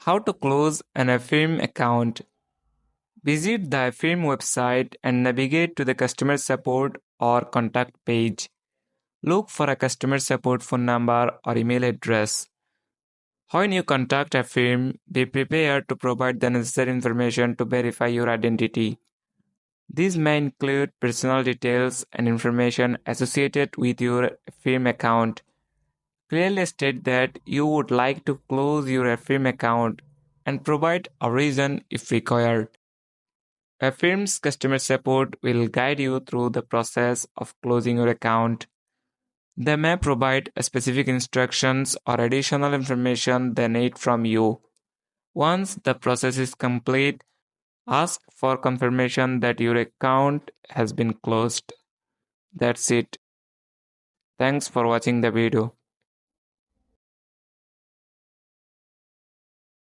How to close an Affirm account. Visit the Affirm website and navigate to the customer support or contact page. Look for a customer support phone number or email address. When you contact Affirm, be prepared to provide the necessary information to verify your identity. These may include personal details and information associated with your Affirm account. Clearly state that you would like to close your Affirm account and provide a reason if required. Affirm's customer support will guide you through the process of closing your account. They may provide specific instructions or additional information they need from you. Once the process is complete, ask for confirmation that your account has been closed. That's it. Thanks for watching the video.